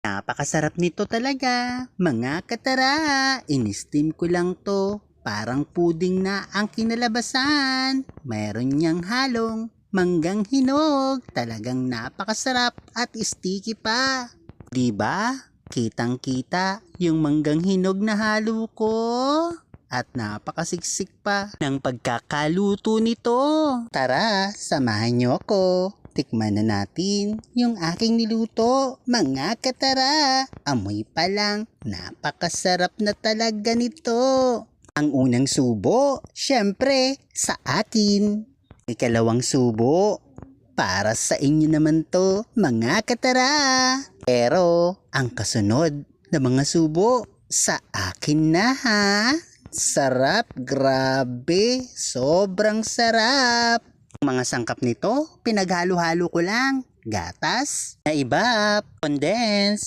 Napakasarap nito talaga, mga katara. In-steam ko lang to. Parang puding na ang kinalabasan. Meron niyang halong manggang hinog. Talagang napakasarap at sticky pa. Diba? Kitang-kita yung manggang hinog na halo ko. At napakasiksik pa ng pagkakaluto nito. Tara, samahan niyo ako. Tikman na natin yung aking niluto, mga katara. Amoy pa lang, napakasarap na talaga nito. Ang unang subo, syempre, sa akin. Ikalawang subo, para sa inyo naman to, mga katara. Pero, ang kasunod na mga subo, sa akin na ha. Sarap, grabe, sobrang sarap. Ang mga sangkap nito, pinaghalo-halo ko lang. Gatas, na iba, condensed,